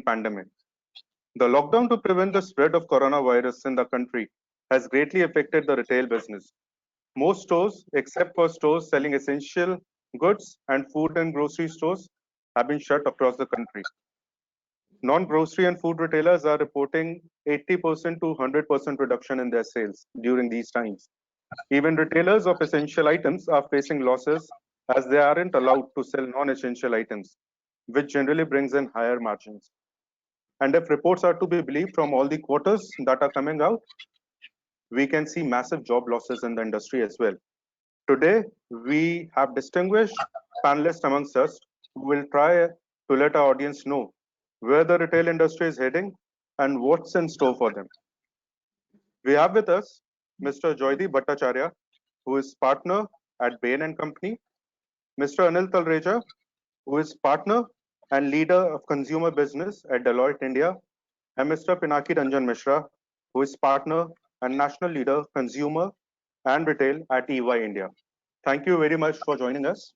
pandemic. The lockdown to prevent the spread of coronavirus in the country has greatly affected the retail business. Most stores, except for stores selling essential goods and food and grocery stores, have been shut across the country. Non-grocery and food retailers are reporting 80% to 100% reduction in their sales during these times. Even retailers of essential items are facing losses as they aren't allowed to sell non-essential items, which generally brings in higher margins. And if reports are to be believed from all the quarters that are coming out, we can see massive job losses in the industry as well. Today, we have distinguished panelists amongst us who will try to let our audience know where the retail industry is heading and what's in store for them. We have with us Mr. Joydeep Bhattacharya, who is partner at Bain & Company, Mr. Anil Talreja, who is partner and leader of consumer business at Deloitte India, and Mr. Pinaki Ranjan Mishra, who is partner and national leader, consumer and retail at EY India. Thank you very much for joining us.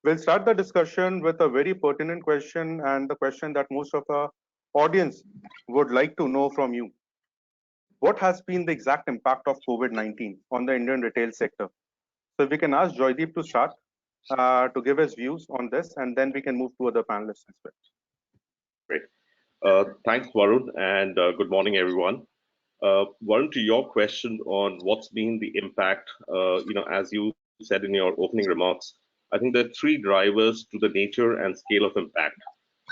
We'll start the discussion with a very pertinent question and the question that most of our audience would like to know from you. What has been the exact impact of COVID-19 on the Indian retail sector? So if we can ask Joydeep to start to give his views on this, and then we can move to other panelists as well. Great. Thanks, Varun, and good morning, everyone. Varun, to your question on what's been the impact, as you said in your opening remarks, I think there are three drivers to the nature and scale of impact.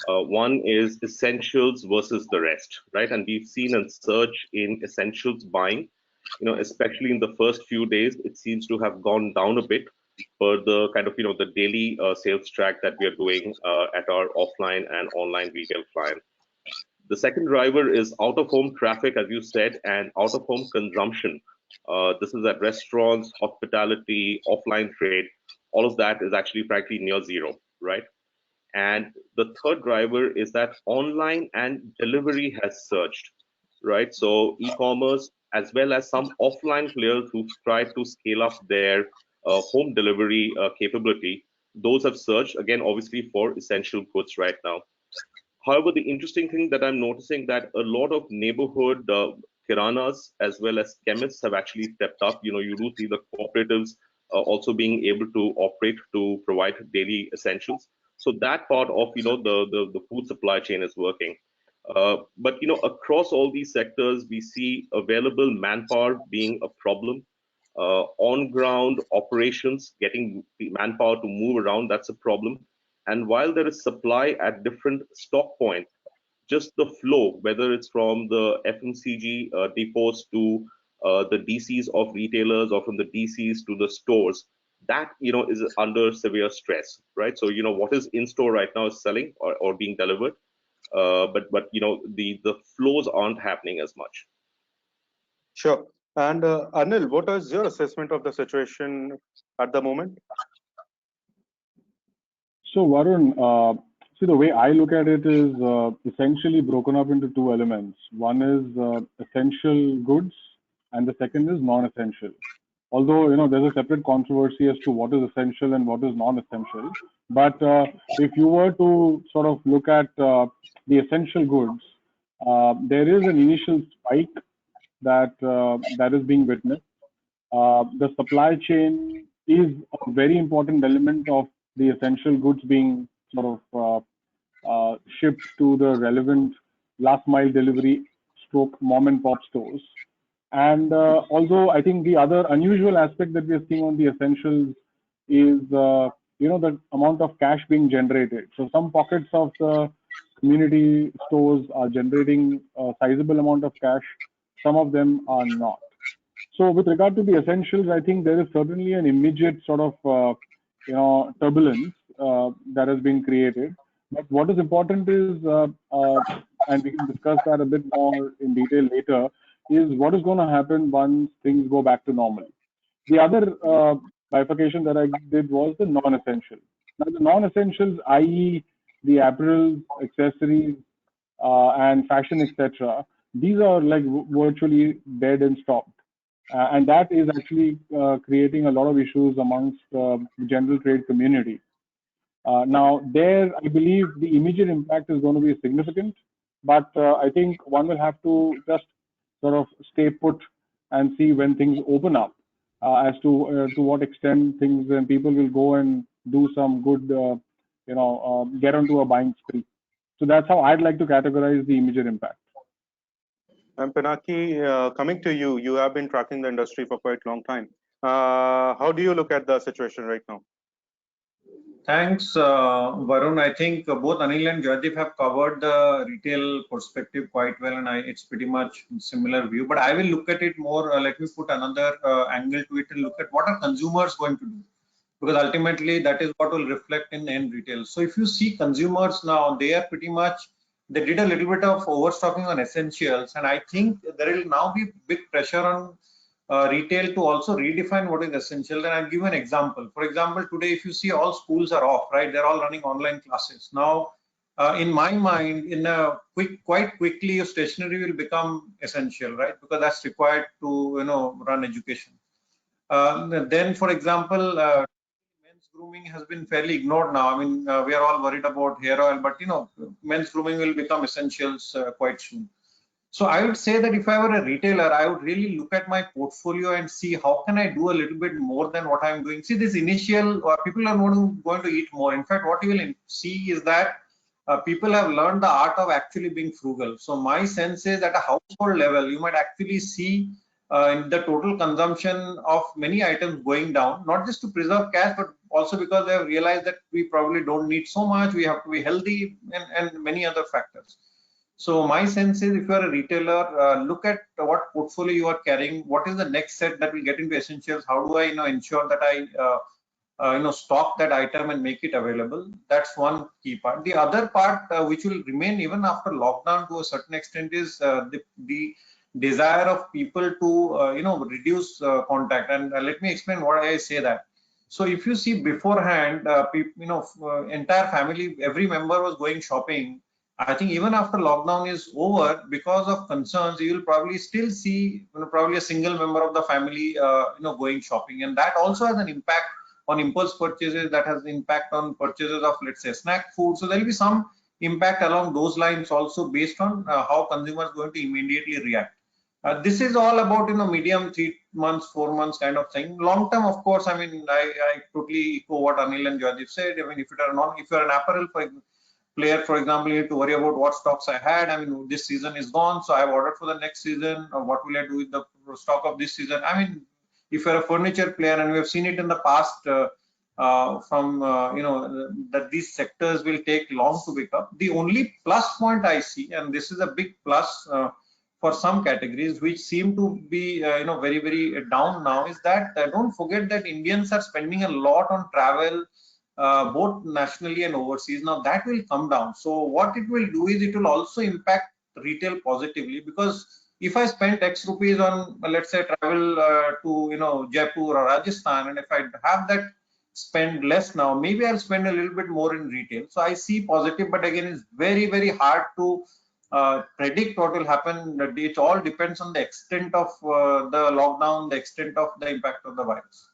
One is essentials versus the rest, right? And we've seen a surge in essentials buying, especially in the first few days. It seems to have gone down a bit for the kind of, the daily sales track that we are doing at our offline and online retail clients. The second driver is out-of-home traffic, as you said, and out-of-home consumption. This is at restaurants, hospitality, offline trade. All of that is actually frankly near zero, right? And the third driver is that online and delivery has surged, right? So e-commerce, as well as some offline players who've tried to scale up their home delivery capability, those have surged, again, obviously for essential goods right now. However, the interesting thing that I'm noticing that a lot of neighborhood kiranas as well as chemists have actually stepped up. You do see the cooperatives also being able to operate to provide daily essentials. So that part of the food supply chain is working. But across all these sectors, we see available manpower being a problem. On-ground operations, getting manpower to move around, that's a problem. And while there is supply at different stock points, just the flow, whether it's from the FMCG depots to the DCs of retailers or from the DCs to the stores, that is under severe stress, right? So what is in store right now is selling or being delivered, but the flows aren't happening as much. Sure. And Anil, what is your assessment of the situation at the moment? So Varun, see, the way I look at it is essentially broken up into two elements. One is essential goods, and the second is non-essential. Although there's a separate controversy as to what is essential and what is non-essential. But if you were to sort of look at the essential goods, there is an initial spike that is being witnessed. The supply chain is a very important element of the essential goods being sort of shipped to the relevant last mile delivery stroke mom and pop stores. And although I think the other unusual aspect that we are seeing on the essentials is the amount of cash being generated. So some pockets of the community stores are generating a sizable amount of cash. Some of them are not. So with regard to the essentials, I think there is certainly an immediate sort of turbulence that has been created. But what is important is, and we can discuss that a bit more in detail later, is what is going to happen once things go back to normal. The other bifurcation that I did was the non-essential. Now the non-essentials, i.e. the apparel, accessories, and fashion, etc., these are like virtually dead and stopped. And that is actually creating a lot of issues amongst the general trade community. Now, there, I believe the immediate impact is going to be significant. But I think one will have to just sort of stay put and see when things open up, as to what extent things and people will go and do some good, get onto a buying spree. So that's how I'd like to categorize the immediate impact. And Pinaki, coming to you, you have been tracking the industry for quite a long time. How do you look at the situation right now? Thanks, Varun. I think both Anil and Joydeep have covered the retail perspective quite well, and it's pretty much similar view. But I will look at it more. Let me put another angle to it and look at what are consumers going to do, because ultimately that is what will reflect in end retail. So if you see consumers now, they are pretty much, they did a little bit of overstocking on essentials, and I think there will now be big pressure on retail to also redefine what is essential. And I'll give you an example. For example, today, if you see all schools are off, right? They're all running online classes. Now, in my mind, quite quickly, your stationery will become essential, right? Because that's required to, run education. Then, for example, men's grooming has been fairly ignored now. I mean, we are all worried about hair oil, but men's grooming will become essentials quite soon. So I would say that if I were a retailer, I would really look at my portfolio and see how can I do a little bit more than what I'm doing. See, this initial people are going to eat more. In fact, what you will see is that people have learned the art of actually being frugal. So my sense is at a household level, you might actually see in the total consumption of many items going down, not just to preserve cash, but also because they have realized that we probably don't need so much. We have to be healthy and many other factors. So my sense is if you are a retailer, look at what portfolio you are carrying. What is the next set that will get into essentials? How do I ensure that I stock that item and make it available? That's one key part. The other part which will remain even after lockdown to a certain extent is the desire of people to reduce contact. And let me explain why I say that. So if you see beforehand, entire family, every member was going shopping. I think even after lockdown is over, because of concerns, you will probably still see probably a single member of the family going shopping, and that also has an impact on impulse purchases. That has an impact on purchases of, let's say, snack food. So there will be some impact along those lines also based on how consumers are going to immediately react. This is all about medium 3 months, 4 months kind of thing. Long term, of course, I mean I totally echo what Anil and Joydeep said. I mean if you're an apparel player, for example, you need to worry about what stocks I had. I mean, this season is gone, so I've ordered for the next season. Or what will I do with the stock of this season? I mean, if you're a furniture player, and we have seen it in the past that these sectors will take long to pick up. The only plus point I see, and this is a big plus for some categories which seem to be very, very down now, is that don't forget that Indians are spending a lot on travel, both nationally and overseas. Now that will come down. So what it will do is it will also impact retail positively, because if I spend X rupees on, let's say, travel to Jaipur or Rajasthan, and if I have that spend less now, maybe I'll spend a little bit more in retail. So I see positive, but again, it's very, very hard to predict what will happen. It all depends on the extent of the lockdown, the extent of the impact of the virus.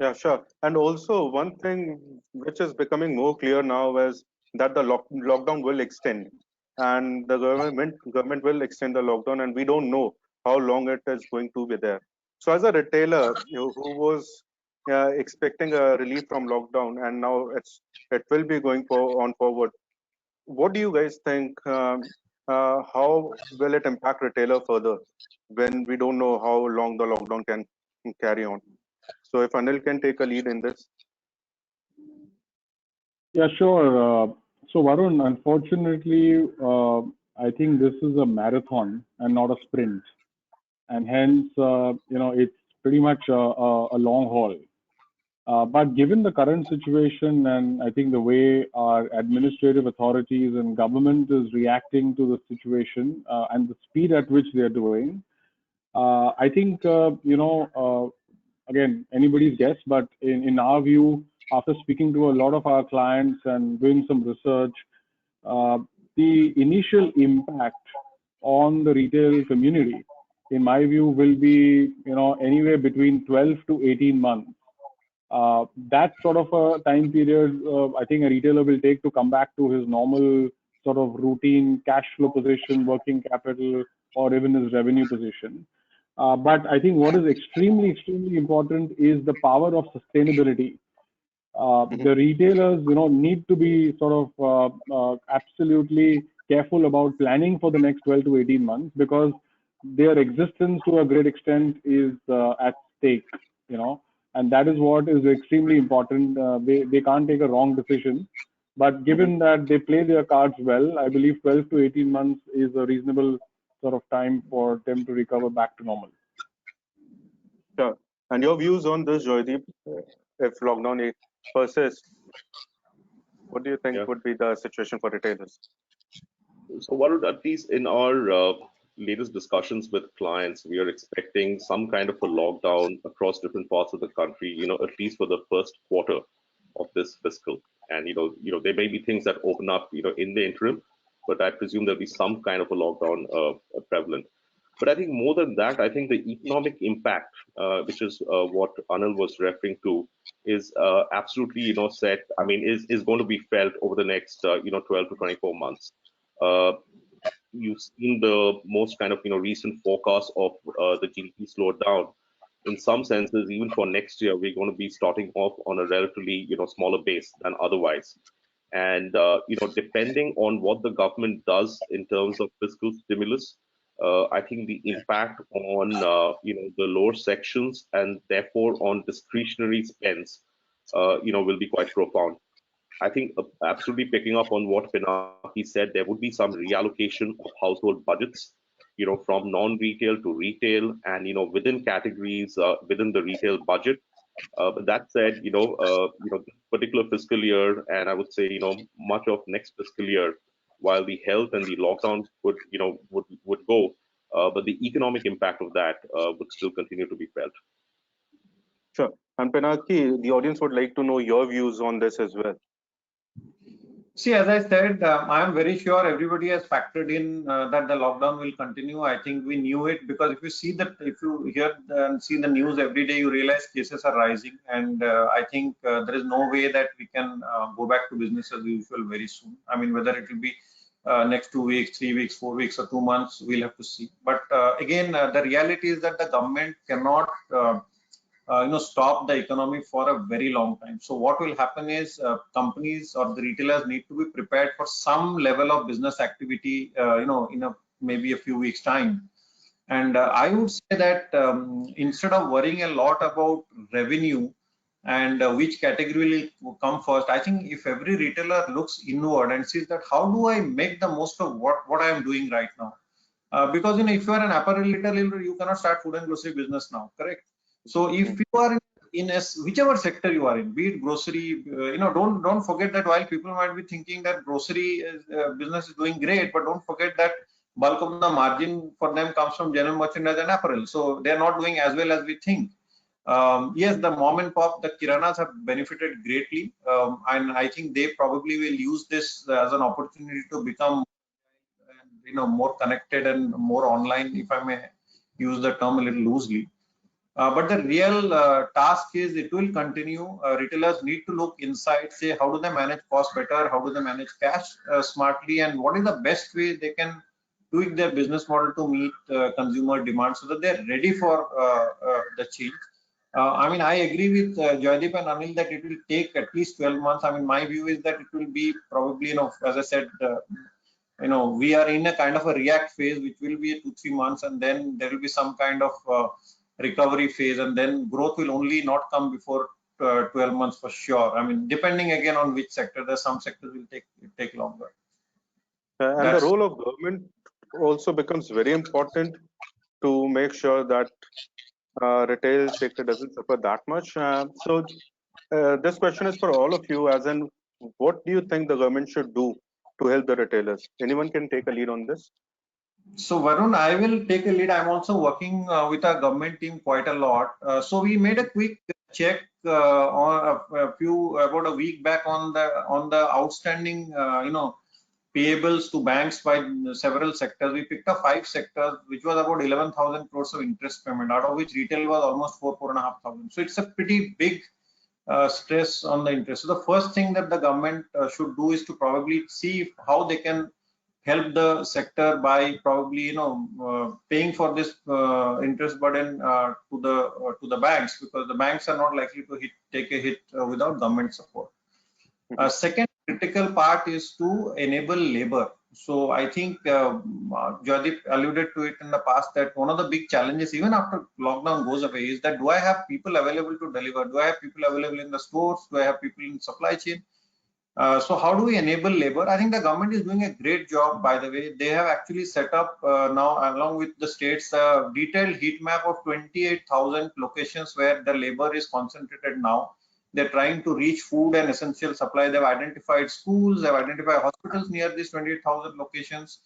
Yeah, sure. And also one thing which is becoming more clear now is that the lockdown will extend, and the government will extend the lockdown, and we don't know how long it is going to be there. So as a retailer who was expecting a relief from lockdown, and now it will be going on forward. What do you guys think? How will it impact retailer further when we don't know how long the lockdown can carry on? So if Anil can take a lead in this. Yeah, sure. So Varun, unfortunately, I think this is a marathon and not a sprint, and hence, it's pretty much a long haul. But given the current situation, and I think the way our administrative authorities and government is reacting to the situation, and the speed at which they are doing, I think, again, anybody's guess, but in our view, after speaking to a lot of our clients and doing some research, the initial impact on the retail community, in my view, will be anywhere between 12 to 18 months. That sort of a time period, I think a retailer will take to come back to his normal sort of routine cash flow position, working capital, or even his revenue position. But I think what is extremely, extremely important is the power of sustainability. The retailers, need to be sort of absolutely careful about planning for the next 12 to 18 months, because their existence to a great extent is at stake, and that is what is extremely important. They can't take a wrong decision. But given that they play their cards well, I believe 12 to 18 months is a reasonable sort of time for them to recover back to normal. Sure. And your views on this, Joydeep, if lockdown persists, what do you think Yeah. would be the situation for retailers? So, what at least in our latest discussions with clients, we are expecting some kind of a lockdown across different parts of the country. At least for the first quarter of this fiscal. And there may be things that open up, in the interim, but I presume there'll be some kind of a lockdown prevalent. But I think more than that, I think the economic impact, which is what Anil was referring to, is absolutely, set. I mean, is going to be felt over the next, 12 to 24 months. You've seen the most kind of, recent forecast of the GDP slowed down. In some senses, even for next year, we're going to be starting off on a relatively, smaller base than otherwise. And depending on what the government does in terms of fiscal stimulus, I think the impact on the lower sections and therefore on discretionary spends, will be quite profound. I think absolutely picking up on what Pinaki said, there would be some reallocation of household budgets, from non-retail to retail, and within categories within the retail budget. But that said, this particular fiscal year, and I would say, much of next fiscal year, while the health and the lockdown would go, but the economic impact of that would still continue to be felt. Sure. And Pinaki, the audience would like to know your views on this as well. See, as I said, I am very sure everybody has factored in that the lockdown will continue. I think we knew it, because if you hear and see the news every day, you realize cases are rising, and I think there is no way that we can go back to business as usual very soon. I mean, whether it will be next 2 weeks, 3 weeks, 4 weeks, or 2 months, we'll have to see. But again, the reality is that the government cannot stop the economy for a very long time. So what will happen is companies or the retailers need to be prepared for some level of business activity, in maybe a few weeks time. And I would say that instead of worrying a lot about revenue and which category will come first, I think if every retailer looks inward and sees that how do I make the most of what I am doing right now, because if you are an apparel retailer, you cannot start food and grocery business now, correct? So if you are in whichever sector you are in, be it grocery, don't forget that while people might be thinking that grocery business is doing great, but don't forget that bulk of the margin for them comes from general merchandise and apparel. So they are not doing as well as we think. Yes, the mom and pop, the kiranas have benefited greatly, and I think they probably will use this as an opportunity to become, more connected and more online, if I may use the term a little loosely. But the real task is it will continue. Retailers need to look inside, say how do they manage cost better, how do they manage cash smartly, and what is the best way they can tweak their business model to meet consumer demand so that they're ready for the change. I mean, I agree with Joydeep and Anil that it will take at least 12 months. I mean, my view is that it will be probably, as I said, we are in a kind of a react phase, which will be 2-3 months, and then there will be some kind of recovery phase, and then growth will only not come before 12 months for sure. I mean, depending again on which sector, there's some sectors will take longer. And the role of government also becomes very important to make sure that retail sector doesn't suffer that much. So this question is for all of you, as in, what do you think the government should do to help the retailers? Anyone can take a lead on this? So Varun, I will take a lead. I'm also working with our government team quite a lot. So we made a quick check on about a week back on the outstanding, payables to banks by several sectors. We picked up 5 sectors, which was about 11,000 crores of interest payment, out of which retail was almost 4,500. So it's a pretty big stress on the interest. So the first thing that the government should do is to probably see how they can help the sector by probably paying for this interest burden to the banks, because the banks are not likely to take a hit without government support. Second critical part is to enable labor. So I think Joydeep alluded to it in the past that one of the big challenges, even after lockdown goes away, is that do I have people available to deliver? Do I have people available in the stores? Do I have people in supply chain? So how do we enable labor? I think the government is doing a great job, by the way. They have actually set up now, along with the states, a detailed heat map of 28,000 locations where the labor is concentrated now. They're trying to reach food and essential supply. They've identified schools, they've identified hospitals near these 28,000 locations.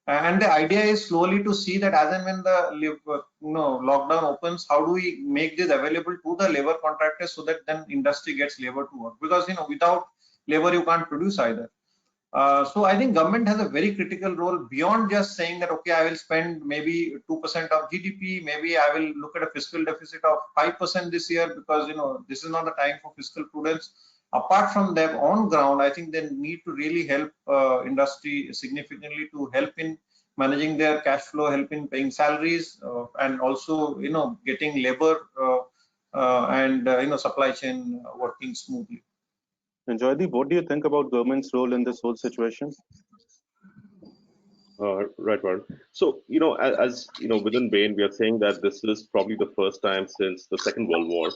And the idea is slowly to see that as and when the lockdown opens, how do we make this available to the labor contractors so that then industry gets labor to work? Because without labor you can't produce either. So I think government has a very critical role beyond just saying that, okay, I will spend maybe 2% of GDP, maybe I will look at a fiscal deficit of 5% this year, because this is not the time for fiscal prudence. Apart from them on ground, I think they need to really help industry significantly to help in managing their cash flow, help in paying salaries, and also getting labor and supply chain working smoothly. And Joydeep, what do you think about government's role in this whole situation? Right, Varun. So, as within Bain, we are saying that this is probably the first time since the Second World War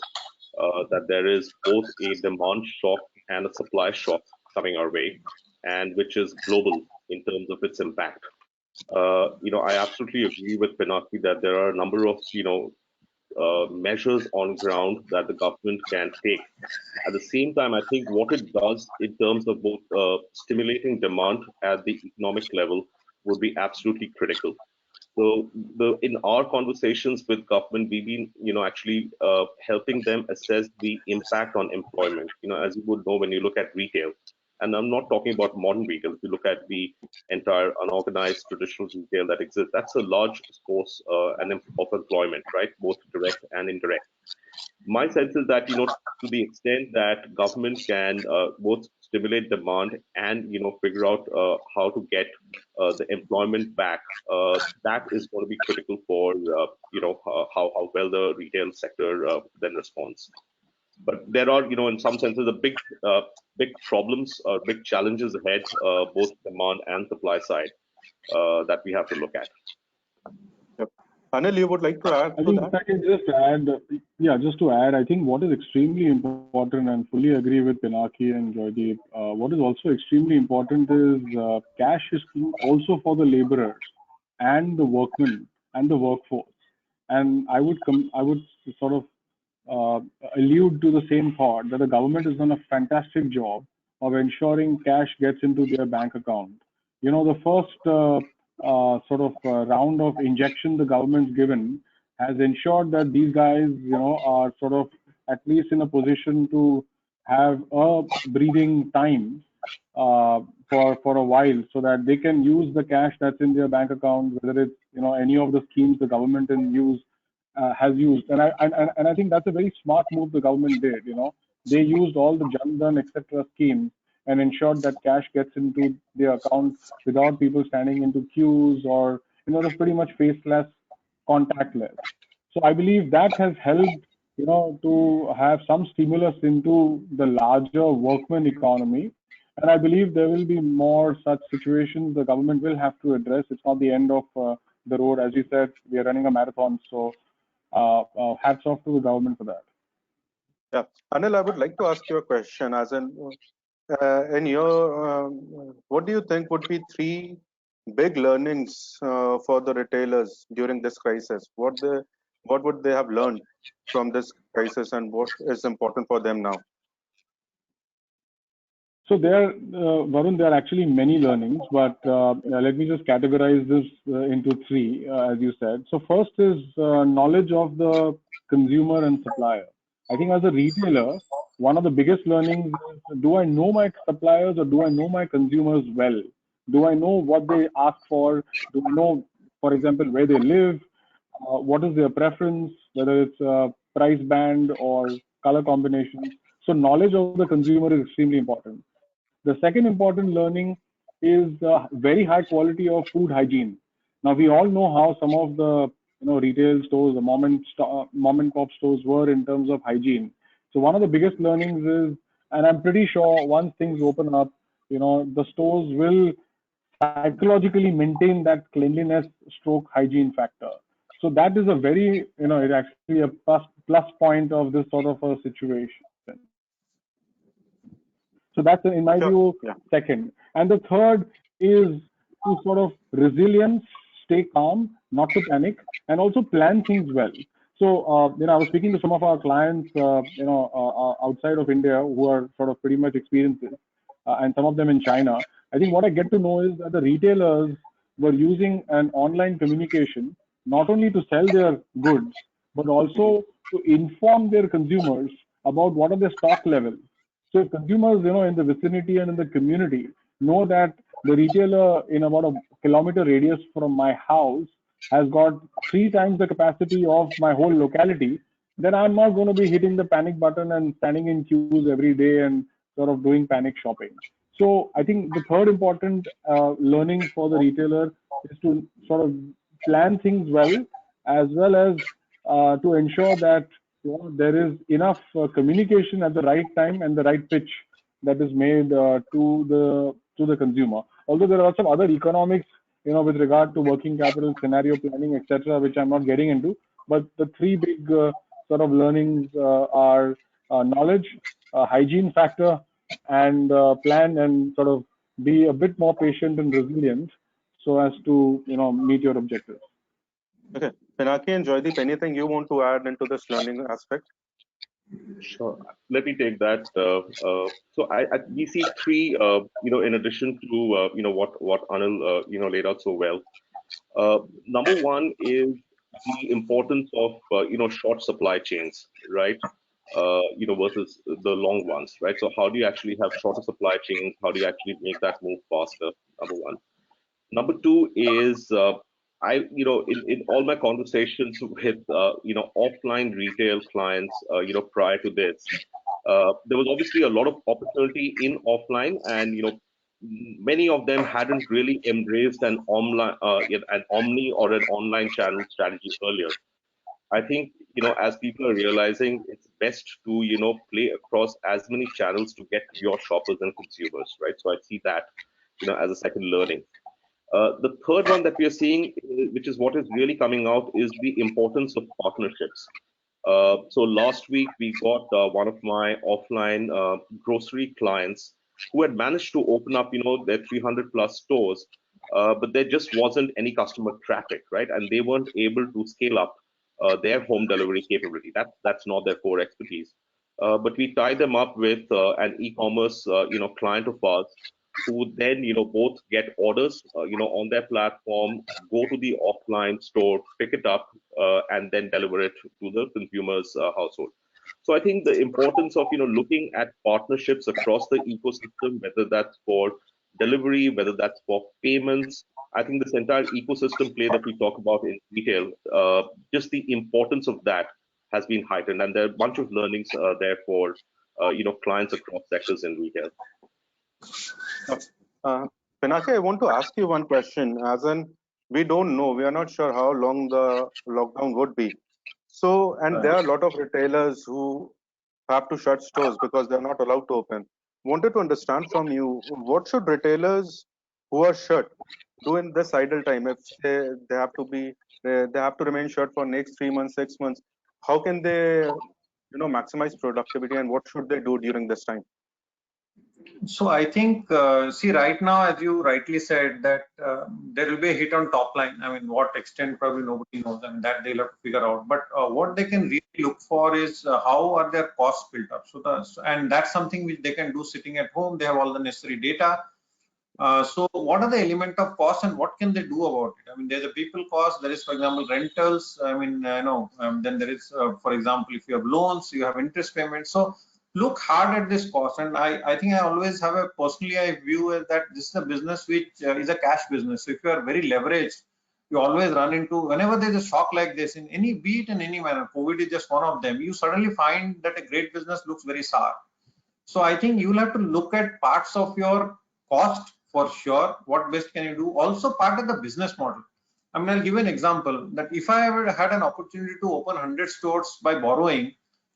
that there is both a demand shock and a supply shock coming our way, and which is global in terms of its impact. I absolutely agree with Pinaki that there are a number of, measures on ground that the government can take. At the same time, I think what it does in terms of both stimulating demand at the economic level would be absolutely critical. So in our conversations with government, we've been, actually helping them assess the impact on employment. As you would know, when you look at retail, and I'm not talking about modern retail, if you look at the entire unorganized traditional retail that exists, that's a large source of employment, right? Both direct and indirect. My sense is that, to the extent that government can both stimulate demand and, figure out how to get the employment back, that is going to be critical for, how well the retail sector then responds. But there are, in some senses, big problems, big challenges ahead, both demand and supply side, that we have to look at. Yep. Anil, you would like to add to that? If I can just add, just to add, I think what is extremely important, and fully agree with Pinaki and Joydeep, what is also extremely important is cash is also for the laborers and the workmen and the workforce. And I would sort of allude to the same thought that the government has done a fantastic job of ensuring cash gets into their bank account. The first round of injection the government's given has ensured that these guys, are sort of at least in a position to have a breathing time for a while, so that they can use the cash that's in their bank account, whether it's any of the schemes the government has used. And I think that's a very smart move the government did. They used all the Jan Dhan, etc. schemes and ensured that cash gets into their account without people standing into queues, or just pretty much faceless, contactless. So I believe that has helped to have some stimulus into the larger workman economy. And I believe there will be more such situations the government will have to address. It's not the end of the road. As you said, we are running a marathon. So hats off to the government for that. Yeah. Anil, I would like to ask you a question, as in your, what do you think would be three big learnings for the retailers during this crisis? What would they have learned from this crisis, and what is important for them now? So Varun, there are actually many learnings, but let me just categorize this into three, as you said. So first is knowledge of the consumer and supplier. I think as a retailer, one of the biggest learnings is, do I know my suppliers or do I know my consumers well? Do I know what they ask for? Do I know, for example, where they live? What is their preference, whether it's a price band or color combination? So knowledge of the consumer is extremely important. The second important learning is very high quality of food hygiene. Now we all know how some of the retail stores, the mom and pop stores were in terms of hygiene. So one of the biggest learnings is, and I'm pretty sure once things open up, the stores will psychologically maintain that cleanliness stroke hygiene factor. So that is a very, it's actually a plus point of this sort of a situation. So that's, in my view, Sure. second. Yeah. And the third is to sort of resilience, stay calm, not to panic, and also plan things well. So, I was speaking to some of our clients, outside of India who are sort of pretty much experienced, and some of them in China. I think what I get to know is that the retailers were using an online communication not only to sell their goods, but also to inform their consumers about what are their stock levels. So if consumers, in the vicinity and in the community know that the retailer in about a kilometer radius from my house has got 3 times the capacity of my whole locality, then I'm not going to be hitting the panic button and standing in queues every day and sort of doing panic shopping. So I think the third important learning for the retailer is to sort of plan things well as to ensure that there is enough communication at the right time and the right pitch that is made to the consumer. Although there are some other economics, with regard to working capital, scenario planning, etc., which I'm not getting into. But the three big sort of learnings are knowledge, hygiene factor, and plan and sort of be a bit more patient and resilient so as to meet your objectives. Okay. Pinaki and Joydeep, anything you want to add into this learning aspect? Sure. Let me take that. So we see three, in addition to, what Anil, laid out so well. Number one is the importance of, short supply chains, right? Versus the long ones, right? So how do you actually have shorter supply chains? How do you actually make that move faster? Number one. Number two is in all my conversations with offline retail clients, prior to this, there was obviously a lot of opportunity in offline, and many of them hadn't really embraced an omni or an online channel strategy earlier. I think as people are realizing, it's best to play across as many channels to get to your shoppers and consumers, right? So I see that as a second learning. The third one that we are seeing, which is what is really coming out, is the importance of partnerships. So last week we got one of my offline grocery clients who had managed to open up, their 300 plus stores, but there just wasn't any customer traffic, right? And they weren't able to scale up their home delivery capability. That's not their core expertise. But we tied them up with an e-commerce, client of ours, who then both get orders on their platform, go to the offline store, pick it up, and then deliver it to the consumer's household. So I think the importance of looking at partnerships across the ecosystem, whether that's for delivery, whether that's for payments, I think this entire ecosystem play that we talk about in retail, just the importance of that has been heightened, and there are a bunch of learnings there for clients across sectors in retail. Pinaki, I want to ask you one question. As in, we don't know, we are not sure how long the lockdown would be. So, and there are a lot of retailers who have to shut stores because they're not allowed to open. Wanted to understand from you, what should retailers who are shut do in this idle time? If they have to be, they have to remain shut for next 3 months, 6 months. How can they, maximize productivity, and what should they do during this time? So I think, see, right now, as you rightly said, that there will be a hit on top line. I mean, what extent probably nobody knows, and that they'll have to figure out. But what they can really look for is how are their costs built up. And that's something which they can do sitting at home. They have all the necessary data. So what are the element of cost and what can they do about it? I mean, there's a people cost. There is, for example, rentals. I mean, then there is, for example, if you have loans, you have interest payments. So look hard at this cost. And I think I always have I view that this is a business which is a cash business. So if you are very leveraged, you always run into, whenever there's a shock like this, in any beat in any manner, COVID is just one of them, you suddenly find that a great business looks very sour. So I think you'll have to look at parts of your cost for sure. What best can you do? Also part of the business model. I mean, I'll give you an example that if I ever had an opportunity to open 100 stores by borrowing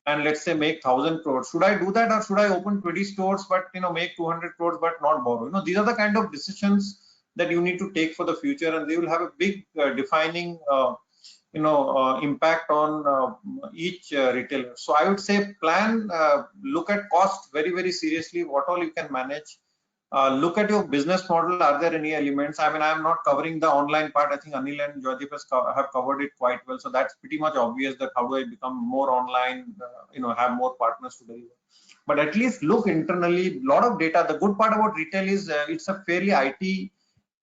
and let's say make 1,000 crores, should I do that or should I open 20 stores but make 200 crores but not borrow? These are the kind of decisions that you need to take for the future, and they will have a big defining impact on each retailer. So I would say plan, look at cost very, very seriously, what all you can manage. Look at your business model. Are there any elements? I mean, I'm not covering the online part. I think Anil and Joydeep have covered it quite well. So that's pretty much obvious that how do I become more online, have more partners to deliver. But at least look internally, a lot of data. The good part about retail is it's a fairly IT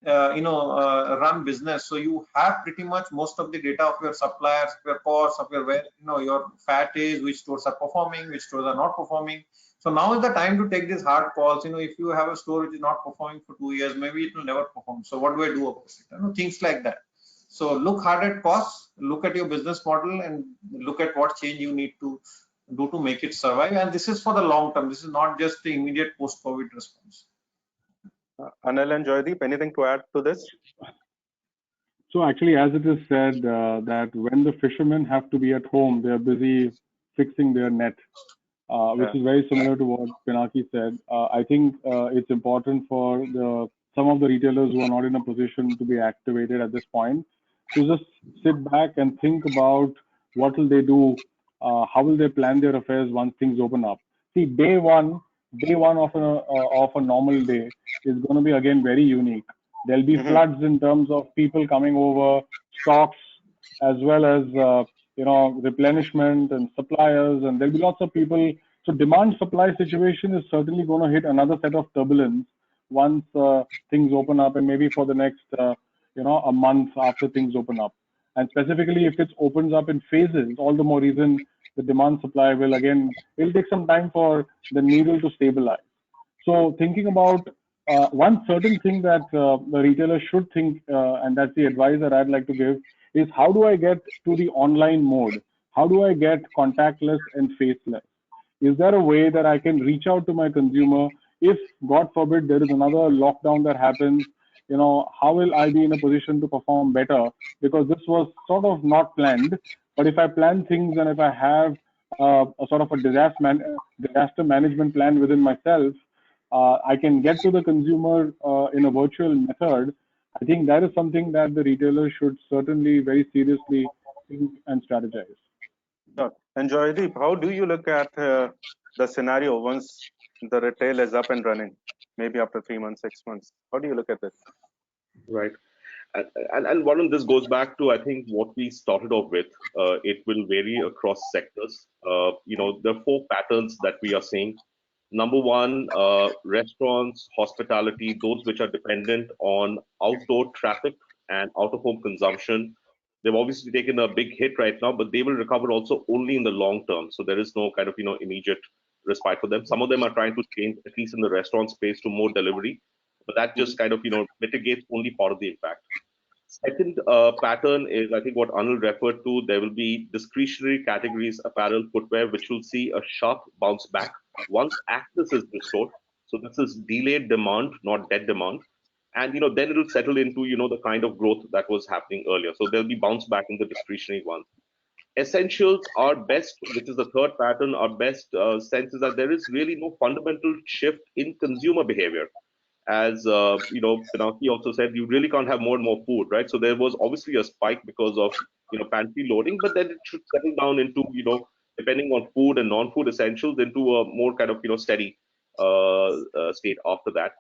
run business, so you have pretty much most of the data of your suppliers, your costs, of your where your fat is, which stores are performing, which stores are not performing. So now is the time to take these hard calls. If you have a store which is not performing for 2 years, maybe it will never perform. So what do I do about it? Things like that. So look hard at costs, look at your business model, and look at what change you need to do to make it survive. And this is for the long term. This is not just the immediate post-COVID response. Anil and Joydeep, anything to add to this? So actually, as it is said, that when the fishermen have to be at home, they are busy fixing their net, which is very similar to what Pinaki said. I think it's important for some of the retailers who are not in a position to be activated at this point to just sit back and think about what will they do, how will they plan their affairs once things open up. See, day one of a normal day is going to be again very unique. There'll be floods in terms of people coming over, stocks, as well as replenishment and suppliers, and there'll be lots of people. So demand supply situation is certainly going to hit another set of turbulence once things open up, and maybe for the next a month after things open up. And specifically, if it opens up in phases, all the more reason the demand supply will again, it'll take some time for the needle to stabilize. So thinking about one certain thing that the retailer should think, and that's the advice that I'd like to give, is how do I get to the online mode? How do I get contactless and faceless? Is there a way that I can reach out to my consumer if, God forbid, there is another lockdown that happens? How will I be in a position to perform better? Because this was sort of not planned. But if I plan things and if I have a sort of a disaster management plan within myself, I can get to the consumer in a virtual method. I think that is something that the retailer should certainly very seriously think and strategize. Sure. And Joydeep, how do you look at the scenario once the retail is up and running, maybe after 3 months, 6 months? How do you look at this? Right. And Varun, this goes back to, I think, what we started off with. It will vary across sectors. There are four patterns that we are seeing. Number one, restaurants, hospitality, those which are dependent on outdoor traffic and out-of-home consumption. They've obviously taken a big hit right now, but they will recover also only in the long term. So there is no kind of, immediate respite for them. Some of them are trying to change, at least in the restaurant space, to more delivery, but that just kind of, mitigates only part of the impact. Second pattern is, I think, what Anil referred to. There will be discretionary categories, apparel, footwear, which will see a sharp bounce back once access is restored. So this is delayed demand, not dead demand. And then it will settle into the kind of growth that was happening earlier. So there'll be bounce back in the discretionary ones. Essentials are best, which is the third pattern. Our best sense is that there is really no fundamental shift in consumer behavior. As Pinaki also said, you really can't have more and more food, right? So there was obviously a spike because of pantry loading, but then it should settle down into depending on food and non-food essentials, into a more kind of steady state after that.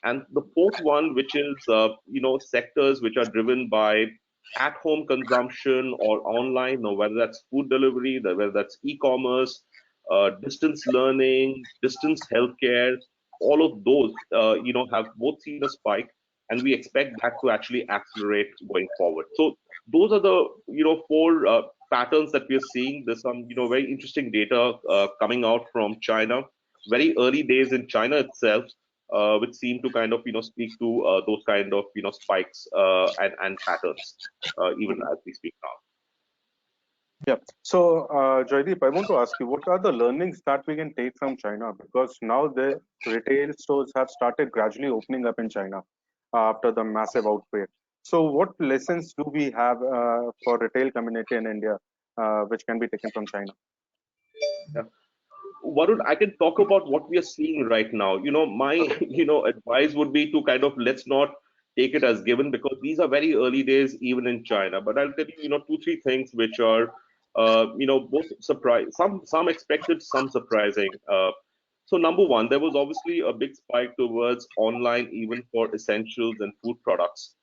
And the fourth one, which is sectors which are driven by at-home consumption or online, or whether that's food delivery, whether that's e-commerce, distance learning, distance healthcare, all of those, have both seen a spike, and we expect that to actually accelerate going forward. So those are the, four patterns that we are seeing. There's some, very interesting data coming out from China, very early days in China itself, which seem to kind of, speak to those kind of, spikes and patterns, even as we speak now. Yeah. So, Joydeep, I want to ask you, what are the learnings that we can take from China? Because now the retail stores have started gradually opening up in China after the massive outbreak. So, what lessons do we have for retail community in India, which can be taken from China? Yeah. Varun, I can talk about what we are seeing right now. My Okay. advice would be to kind of let's not take it as given because these are very early days even in China. But I'll tell you, two, three things which are both surprise, some expected, some surprising. So number one, there was obviously a big spike towards online, even for essentials and food products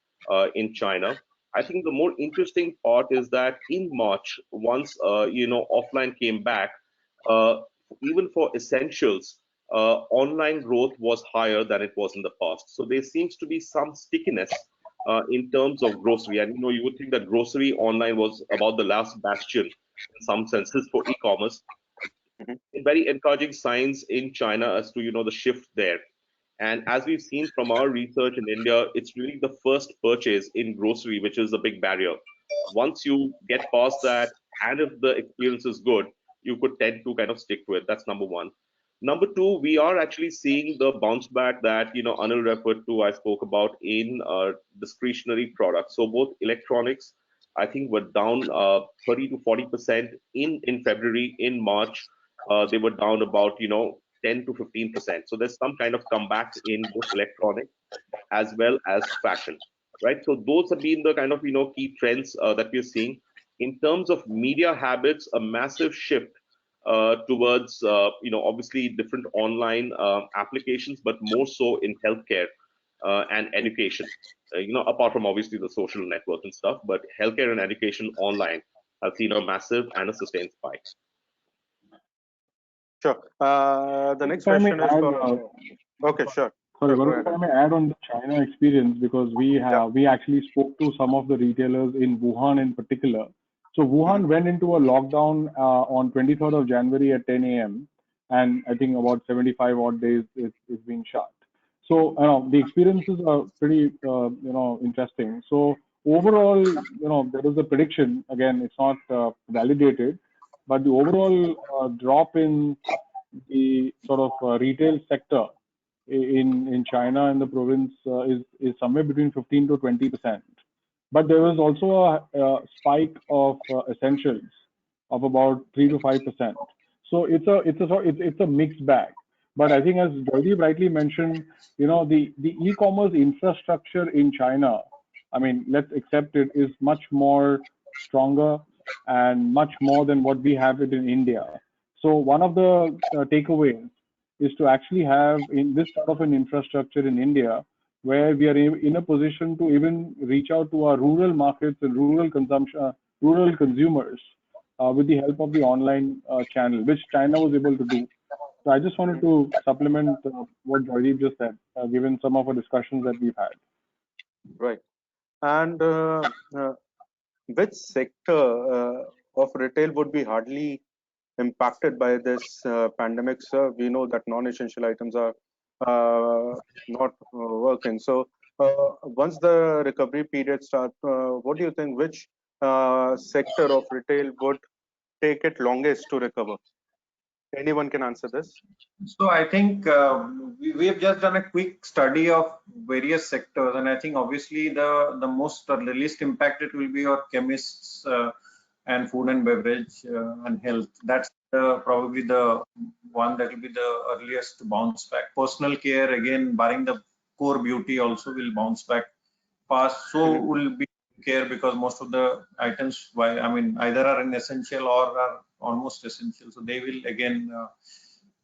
in China. I think the more interesting part is that in March, once offline came back, uh, even for essentials, online growth was higher than it was in the past. So there seems to be some stickiness in terms of grocery. And you would think that grocery online was about the last bastion in some senses for e-commerce. Mhm. Very encouraging signs in China as to the shift there. And as we've seen from our research in India, it's really the first purchase in grocery which is a big barrier. Once you get past that, and if the experience is good, you could tend to kind of stick to it. That's number one. Number two, we are actually seeing the bounce back that Anil referred to. I spoke about in discretionary products. So both electronics, I think, were down 30 to 40% in February. In March, they were down about 10 to 15%. So there's some kind of comeback in both electronics as well as fashion, right? So those have been the kind of key trends that we're seeing in terms of media habits. A massive shift towards obviously different online applications, but more so in healthcare and education. Apart from obviously the social network and stuff, but healthcare and education online have seen a massive and a sustained spike. Sure. The next If I may question is add, for. Okay, sure. sorry, Sure, go Varun, ahead. if I may add on the China experience, because Yeah. we actually spoke to some of the retailers in Wuhan in particular. So Mhm. Wuhan went into a lockdown on 23rd of January at 10 a.m. and I think about 75 odd days is being shut. So the experiences are pretty interesting. So overall, there is a prediction. Again, it's not validated, but the overall drop in the sort of retail sector in China and the province is somewhere between 15 to 20%. But there was also a spike of essentials of about 3 to 5%. So it's a mixed bag. But I think as Joydeep rightly mentioned, the e-commerce infrastructure in China, I mean, let's accept it, is much more stronger and much more than what we have it in India. So one of the takeaways is to actually have in this sort of an infrastructure in India where we are in a position to even reach out to our rural markets and rural consumption, rural consumers with the help of the online channel, which China was able to do. So I just wanted to supplement what Joydeep just said, given some of the discussions that we've had. Right. And which sector of retail would be hardly impacted by this pandemic, sir? We know that non-essential items are not working. So once the recovery period starts, what do you think? Which sector of retail would take it longest to recover? Anyone can answer this. So I think we have just done a quick study of various sectors, and I think obviously the most or the least impacted will be your chemists and food and beverage and health. That's probably the one that will be the earliest bounce back. Personal care, again, barring the core beauty, also will bounce back fast. So Mhm. will be care because most of the items, I mean, either are an essential or are almost essential. So they will again.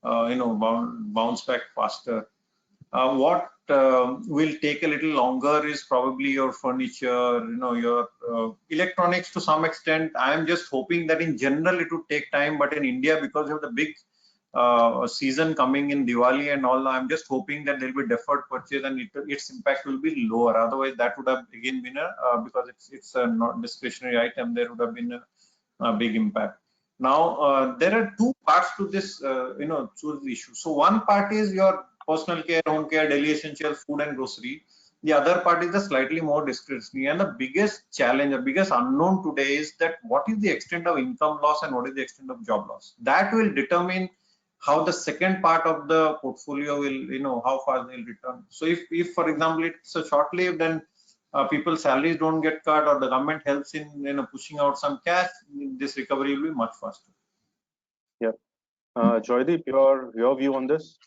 Bounce back faster. What will take a little longer is probably your furniture, your electronics to some extent. I am just hoping that in general it would take time, but in India, because of the big season coming in Diwali and all, I'm just hoping that there will be deferred purchase and its impact will be lower. Otherwise, that would have again been because it's a not discretionary item, there would have been a big impact. Now, there are two parts to this, to the issue. So one part is your personal care, home care, daily essentials, food and grocery. The other part is the slightly more discretionary. And the biggest challenge, the biggest unknown today is that what is the extent of income loss and what is the extent of job loss. That will determine how the second part of the portfolio will, how far they'll return. So if for example, it's a short-lived, then people's salaries don't get cut or the government helps in pushing out some cash, this recovery will be much faster. Yeah. Joydeep, your view on this?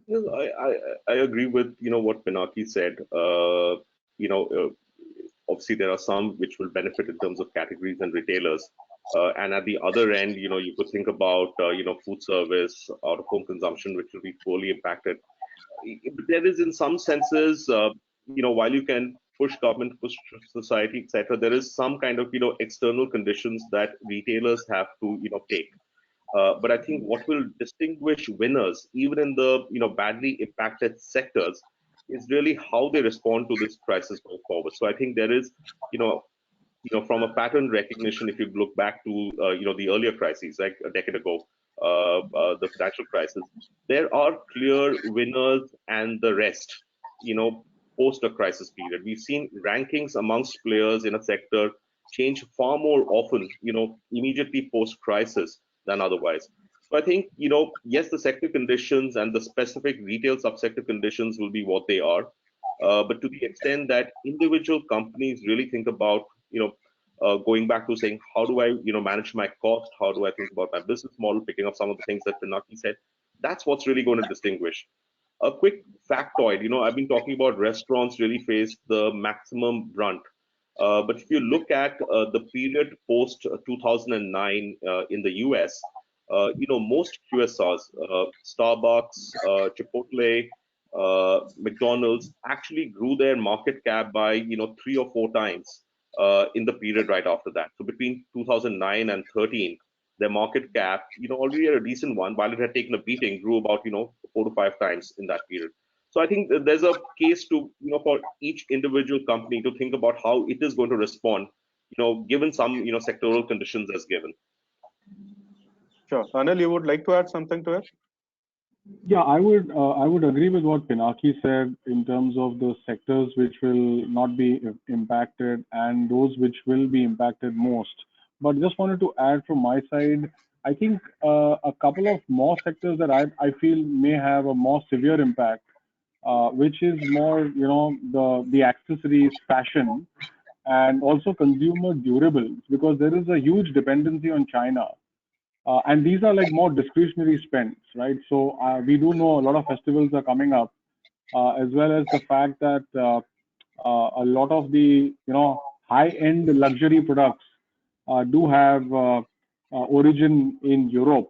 Yes, I agree with what Pinaki said. Obviously there are some which will benefit in terms of categories and retailers, and at the other end, you could think about food service, out of home consumption, which will be poorly impacted. There is, in some senses, while you can push government, push society, etc., there is some kind of external conditions that retailers have to take. But I think what will distinguish winners, even in the badly impacted sectors, is really how they respond to this crisis going forward. So I think there is, from a pattern recognition, if you look back to the earlier crises, like a decade ago, the financial crisis, there are clear winners and the rest. Post a crisis period, we've seen rankings amongst players in a sector change far more often, immediately post crisis than otherwise. So I think, yes, the sector conditions and the specific retail subsector conditions will be what they are. But to the extent that individual companies really think about, going back to saying, how do I, manage my cost? How do I think about my business model? Picking up some of the things that Pinaki said, that's what's really going to distinguish. A quick factoid, I've been talking about restaurants really face the maximum brunt. But if you look at the period post 2009 in the US, most QSRs, Starbucks, Chipotle, McDonald's actually grew their market cap by 3 or 4 times in the period right after that. So between 2009 and 13, their market cap, already a decent one, while it had taken a beating, grew about 4 to 5 times in that period. So I think there's a case to for each individual company to think about how it is going to respond, given some sectoral conditions as given. Sure. Anil, you would like to add something to it? Yeah, I would agree with what Pinaki said in terms of the sectors which will not be impacted and those which will be impacted most. But just wanted to add from my side, I think a couple of more sectors that I feel may have a more severe impact, which is more, the accessories, fashion, and also consumer durables, because there is a huge dependency on China. And these are like more discretionary spends, right? So we do know a lot of festivals are coming up, as well as the fact that a lot of the high-end luxury products do have origin in Europe.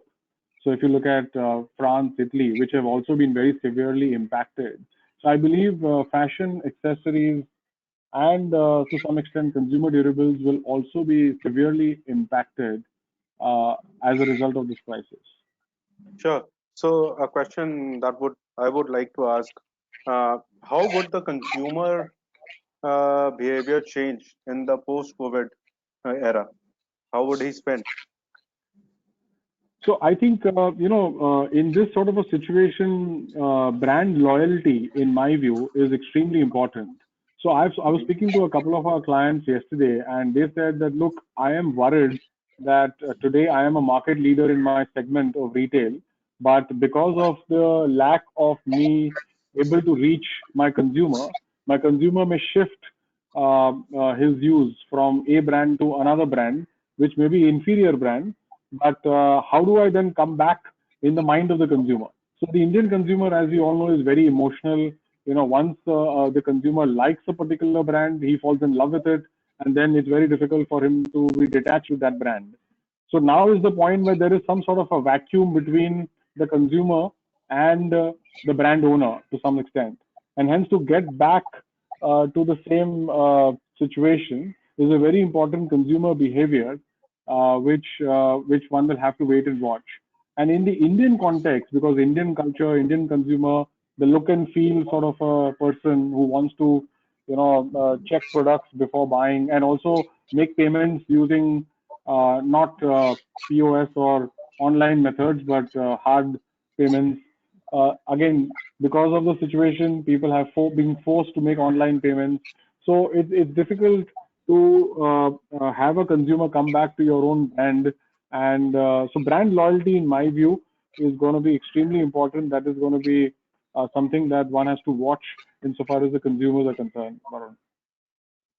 So if you look at France, Italy, which have also been very severely impacted. So I believe fashion, accessories, and to some extent consumer durables will also be severely impacted as a result of this crisis. Sure. So a question that I would like to ask, how would the consumer behavior change in the post-COVID era? How would he spend? So I think, in this sort of a situation, brand loyalty, in my view, is extremely important. So I was speaking to a couple of our clients yesterday, and they said that, look, I am worried that today I am a market leader in my segment of retail, but because of the lack of me able to reach my consumer may shift his use from a brand to another brand, which may be inferior brand. But how do I then come back in the mind of the consumer? So the Indian consumer, as you all know, is very emotional. Once the consumer likes a particular brand, he falls in love with it, and then it's very difficult for him to be detached with that brand. So now is the point where there is some sort of a vacuum between the consumer and the brand owner to some extent. And hence, to get back to the same situation is a very important consumer behavior, which one will have to wait and watch. And in the Indian context, because Indian culture, Indian consumer, the look and feel sort of a person who wants to, check products before buying and also make payments using not POS or online methods, but hard payments. Again, because of the situation, people have been forced to make online payments. So it's difficult to have a consumer come back to your own brand. And so brand loyalty, in my view, is going to be extremely important. That is going to be something that one has to watch insofar as the consumers are concerned. Varun.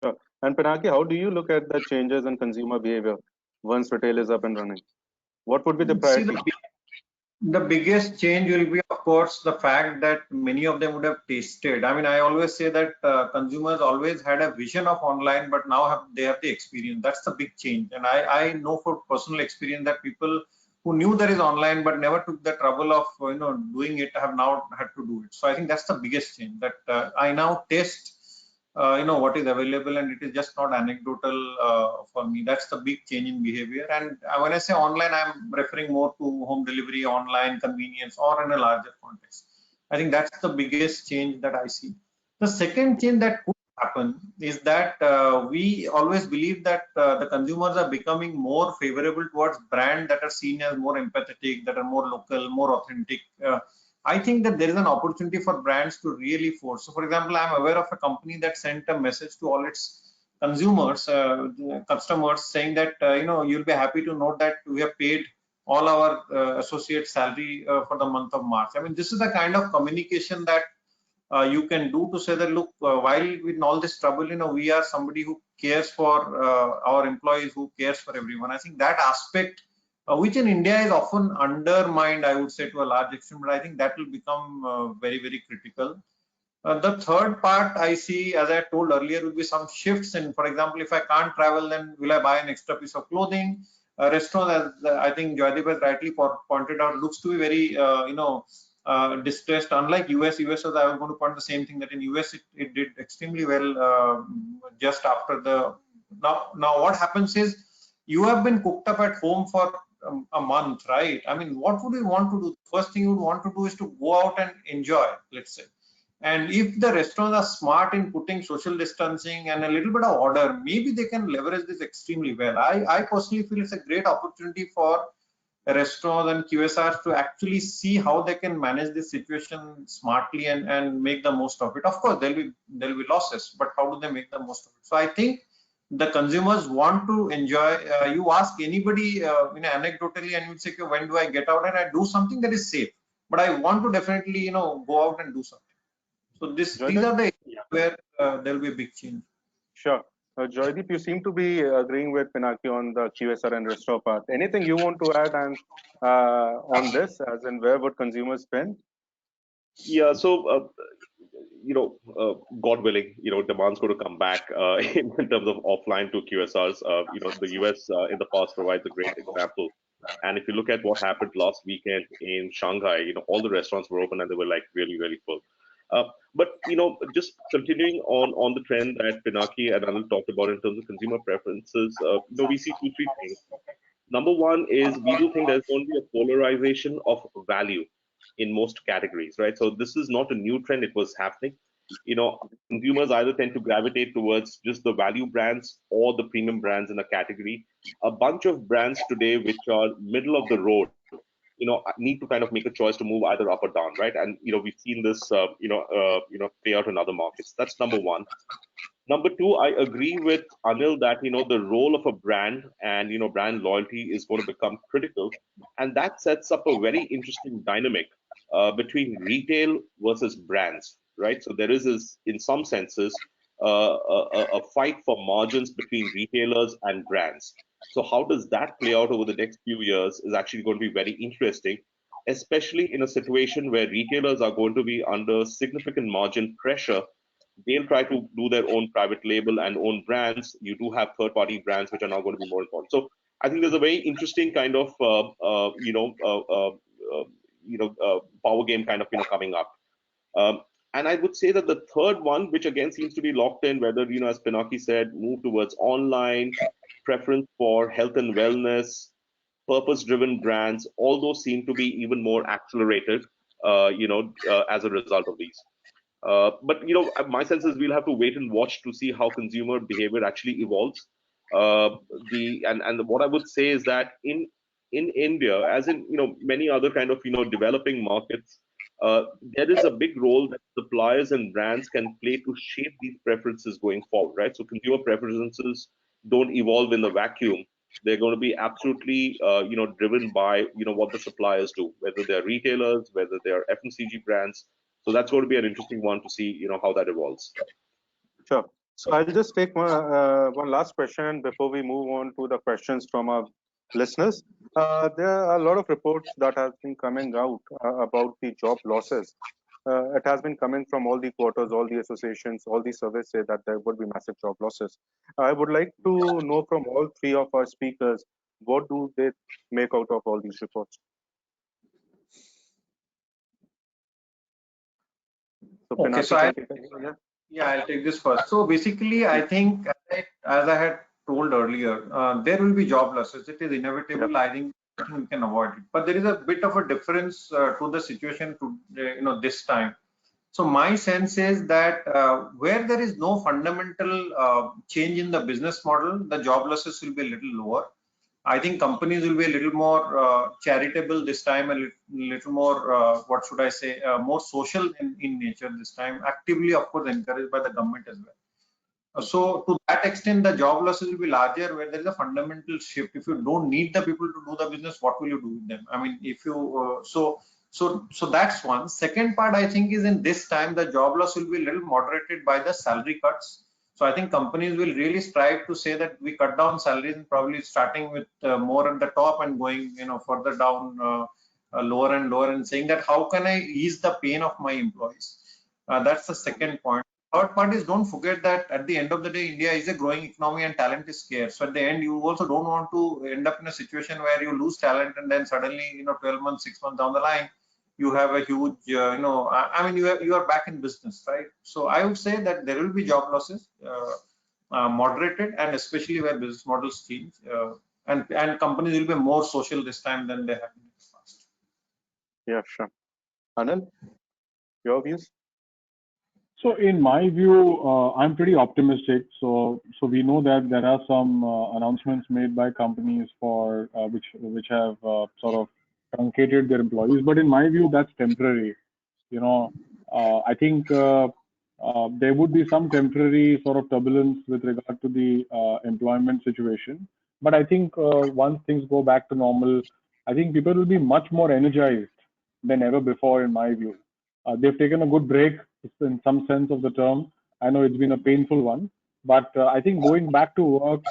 Sure. And Pinaki, how do you look at the changes in consumer behavior once retail is up and running? What would be the See, priority? the biggest change will be, of course, the fact that many of them would have tasted. I mean, I always say that consumers always had a vision of online, but now they have the experience. That's the big change. And I know for personal experience that people who knew there is online but never took the trouble of doing it have now had to do it. So I think that's the biggest change, that I now taste what is available, and it is just not anecdotal for me. That's the big change in behavior. And when I say online, I'm referring more to home delivery, online convenience, or in a larger context. I think that's the biggest change that I see. The second change that could happen is that we always believe that the consumers are becoming more favorable towards brands that are seen as more empathetic, that are more local, more authentic. I think that there is an opportunity for brands to really force. So, for example, I'm aware of a company that sent a message to all its consumers, customers, saying that you'll be happy to know that we have paid all our associates' salary for the month of March. I mean, this is the kind of communication that you can do to say that, look, while in all this trouble, we are somebody who cares for our employees, who cares for everyone. I think that aspect, which in India is often undermined, I would say, to a large extent, but I think that will become very, very critical. The third part I see, as I told earlier, will be some shifts in, for example, if I can't travel, then will I buy an extra piece of clothing? Restaurant, as I think Joydeep has rightly pointed out, looks to be very, distressed. Unlike US, as I was going to point the same thing, that in US it did extremely well just after the. Now what happens is, you have been cooked up at home for a month, right? I mean, what would you want to do? First thing you would want to do is to go out and enjoy, let's say. And if the restaurants are smart in putting social distancing and a little bit of order, maybe they can leverage this extremely well. I personally feel it's a great opportunity for restaurants and QSRs to actually see how they can manage this situation smartly and make the most of it. Of course, there'll be losses, but how do they make the most of it? So I think the consumers want to enjoy. You ask anybody, anecdotally, and you say, okay, when do I get out and I do something that is safe? But I want to definitely, go out and do something. So these Joydeep? are the areas where there will be a big change. Sure. Joydeep, you seem to be agreeing with Pinaki on the QSR and restaurant part. Anything you want to add and on this, as in where would consumers spend? Yeah, so God willing, demand's going to come back in terms of offline to QSRs. The US in the past provides a great example. And if you look at what happened last weekend in Shanghai, all the restaurants were open and they were like really, really full. But just continuing on the trend that Pinaki and Anil talked about in terms of consumer preferences, we see two, three things. Number one is we do think there's going to be a polarization of value in most categories, right? So this is not a new trend; it was happening. Consumers either tend to gravitate towards just the value brands or the premium brands in a category. A bunch of brands today, which are middle of the road, need to kind of make a choice to move either up or down, right? And we've seen this, play out in other markets. That's number one. Number two, I agree with Anil that the role of a brand and brand loyalty is going to become critical, and that sets up a very interesting dynamic between retail versus brands, right? So there is in some senses, a fight for margins between retailers and brands. So how does that play out over the next few years is actually going to be very interesting, especially in a situation where retailers are going to be under significant margin pressure. They'll try to do their own private label and own brands. You do have third-party brands which are now going to be more important. So I think there's a very interesting kind of power game kind of coming up. And I would say that the third one, which again seems to be locked in, whether as Pinaki said, move towards online, preference for health and wellness, purpose-driven brands, all those seem to be even more accelerated, as a result of these. But my sense is we'll have to wait and watch to see how consumer behavior actually evolves. And what I would say is that in India, as in many other kind of developing markets, there is a big role that suppliers and brands can play to shape these preferences going forward, right? So consumer preferences don't evolve in the vacuum. They're going to be absolutely, driven by, what the suppliers do, whether they're retailers, whether they're FMCG brands. So that's going to be an interesting one to see, how that evolves. Sure. So I'll just take one last question before we move on to the questions from our listeners. There are a lot of reports that have been coming out about the job losses. It has been coming from all the quarters, all the associations, all the surveys say that there would be massive job losses. I would like to know from all three of our speakers, what do they make out of all these reports? So Okay, so I'll take this first. So basically, I think, as I had told earlier, there will be job losses. It is inevitable. I think we can avoid it. But there is a bit of a difference to the situation to this time. So my sense is that where there is no fundamental change in the business model, the job losses will be a little lower. I think companies will be a little more charitable this time, a little more, what should I say, more social in nature this time, actively, of course, encouraged by the government as well. So to that extent, the job losses will be larger where there is a fundamental shift. If you don't need the people to do the business, what will you do with them? I mean, if you, so that's one. Second part, I think, is in this time, the job loss will be a little moderated by the salary cuts. So I think companies will really strive to say that we cut down salaries and probably starting with more at the top and going, further down, lower and lower, and saying that how can I ease the pain of my employees? That's the second point. Third part is, don't forget that at the end of the day, India is a growing economy and talent is scarce. So at the end, you also don't want to end up in a situation where you lose talent and then suddenly, 12 months, 6 months down the line, you have a huge, I mean, you are back in business, right? So I would say that there will be job losses, moderated, and especially where business models change, and companies will be more social this time than they have been in the past. Yeah, sure. Anil, your views? So in my view, I'm pretty optimistic. So we know that there are some announcements made by companies for which have sort of truncated their employees. But in my view, that's temporary. I think there would be some temporary sort of turbulence with regard to the employment situation. But I think once things go back to normal, I think people will be much more energized than ever before, in my view. They've taken a good break in some sense of the term. I know it's been a painful one, but I think going back to work,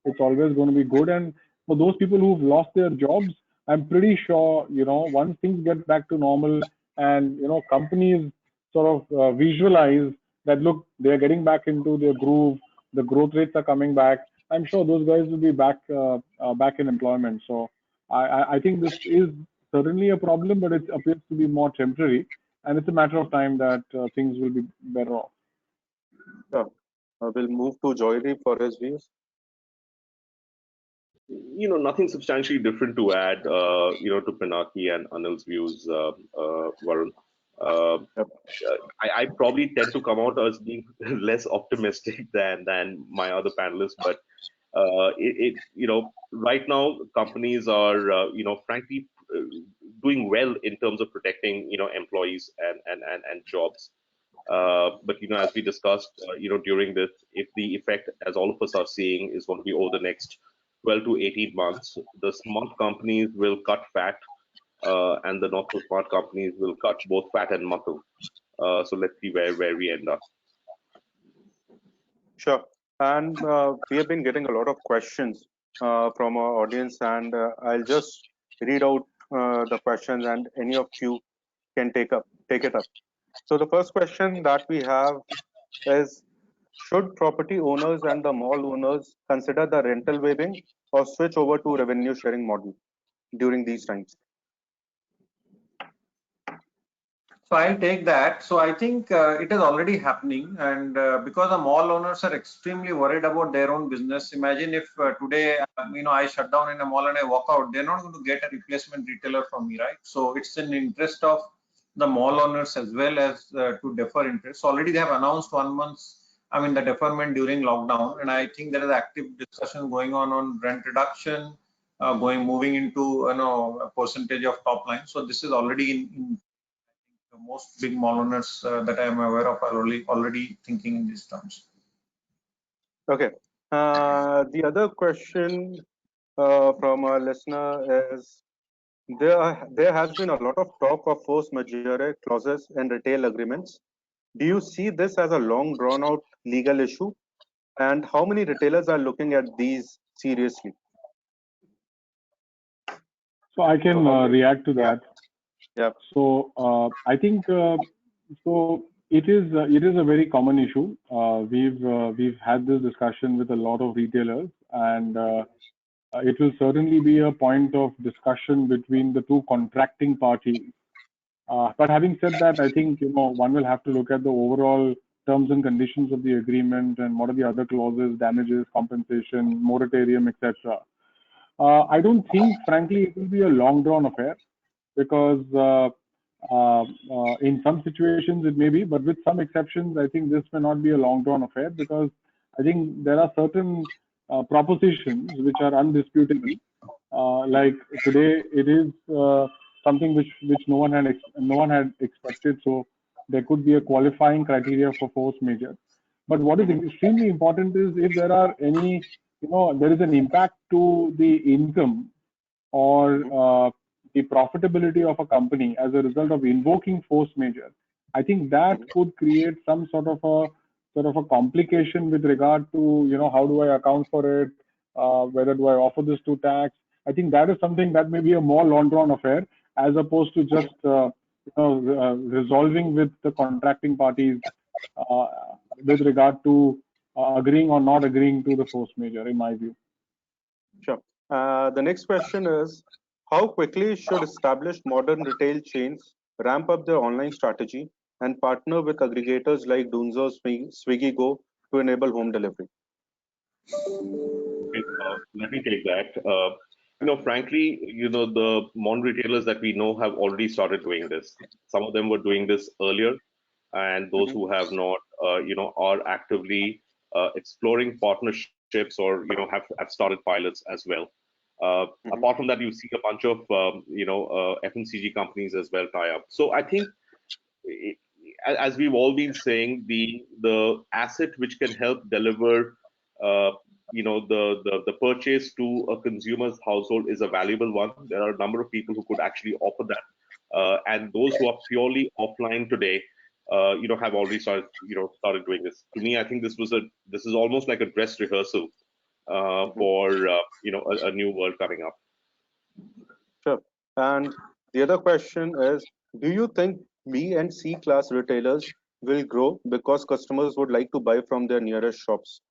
it's always going to be good. And for those people who've lost their jobs, I'm pretty sure, once things get back to normal and, companies sort of visualize that, look, they're getting back into their groove, the growth rates are coming back, I'm sure those guys will be back in employment. So I think this is certainly a problem, but it appears to be more temporary. And it's a matter of time that things will be better off. Yeah. We'll move to Joydeep for his views. Nothing substantially different to add, to Pinaki and Anil's views, Varun. Yep. I probably tend to come out as being less optimistic than my other panelists, but right now companies are, frankly, doing well in terms of protecting, employees and jobs. But as we discussed, during this, if the effect, as all of us are seeing, is going to be over the next 12 to 18 months, the smart companies will cut fat, and the not so smart companies will cut both fat and muscle. So let's see where we end up. Sure. And we have been getting a lot of questions from our audience, and I'll just read out the questions, and any of you can take it up. So the first question that we have is, should property owners and the mall owners consider the rental waiving or switch over to revenue sharing model during these times? So I'll take that. So I think it is already happening, and because the mall owners are extremely worried about their own business. Imagine if today, I shut down in a mall and I walk out, they're not going to get a replacement retailer from me, right? So it's in the interest of the mall owners as well as to defer interest. So already they have announced 1 month, the deferment during lockdown, and I think there is active discussion going on rent reduction, moving into a percentage of top line. So this is already in most big mall owners that I am aware of are already thinking in these terms. Okay. The other question from a listener is there has been a lot of talk of force majeure clauses in retail agreements. Do you see this as a long drawn out legal issue? And how many retailers are looking at these seriously? So I can react to that. Yeah. So I think so. It is a very common issue. We've had this discussion with a lot of retailers, and it will certainly be a point of discussion between the two contracting parties. But having said that, I think one will have to look at the overall terms and conditions of the agreement and what are the other clauses, damages, compensation, moratorium, etc. I don't think, frankly, it will be a long drawn affair because in some situations it may be, but with some exceptions, I think this may not be a long drawn affair because I think there are certain propositions which are undisputable. Like today, it is something which no one had expected. So there could be a qualifying criteria for force majeure. But what is extremely important is if there are any, there is an impact to the income or the profitability of a company as a result of invoking force majeure, I think that could create some sort of a complication with regard to how do I account for it, whether do I offer this to tax. I think that is something that may be a more long drawn affair as opposed to just resolving with the contracting parties uh, with regard to agreeing or not agreeing to the force majeure, in my view. Sure. The next question is, how quickly should established modern retail chains ramp up their online strategy and partner with aggregators like Dunzo, Swiggy Go to enable home delivery? Okay, let me take that. Frankly, the modern retailers that we know have already started doing this. Some of them were doing this earlier, and those who have not, are actively exploring partnerships or have started pilots as well. Apart from that, you see a bunch of FMCG companies as well tie up. So I think, as we've all been saying, the asset which can help deliver the purchase to a consumer's household is a valuable one. There are a number of people who could actually offer that, and those who are purely offline today, have already started doing this. To me, I think this is almost like a dress rehearsal for a new world coming up. Sure. And the other question is, do you think B and C class retailers will grow because customers would like to buy from their nearest shops?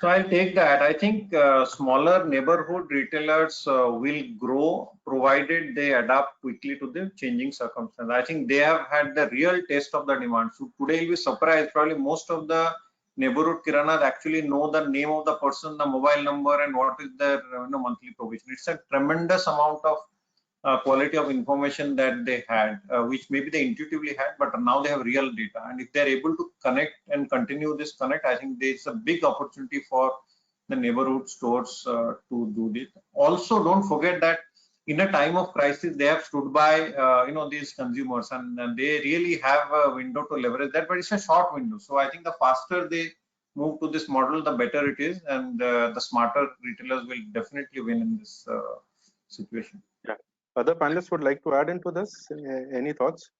So I'll take that. I think smaller neighborhood retailers will grow provided they adapt quickly to the changing circumstances. I think they have had the real taste of the demand. So today you'll be surprised, probably most of the neighborhood kiranas actually know the name of the person, the mobile number, and what is their monthly provision. It's a tremendous amount of quality of information that they had, which maybe they intuitively had, but now they have real data. And if they're able to connect and continue this connect, I think there's a big opportunity for the neighborhood stores to do this. Also, don't forget that in a time of crisis, they have stood by, these consumers, and they really have a window to leverage that, but it's a short window. So I think the faster they move to this model, the better it is, and the smarter retailers will definitely win in this situation. Yeah. Other panelists would like to add into this. Any thoughts?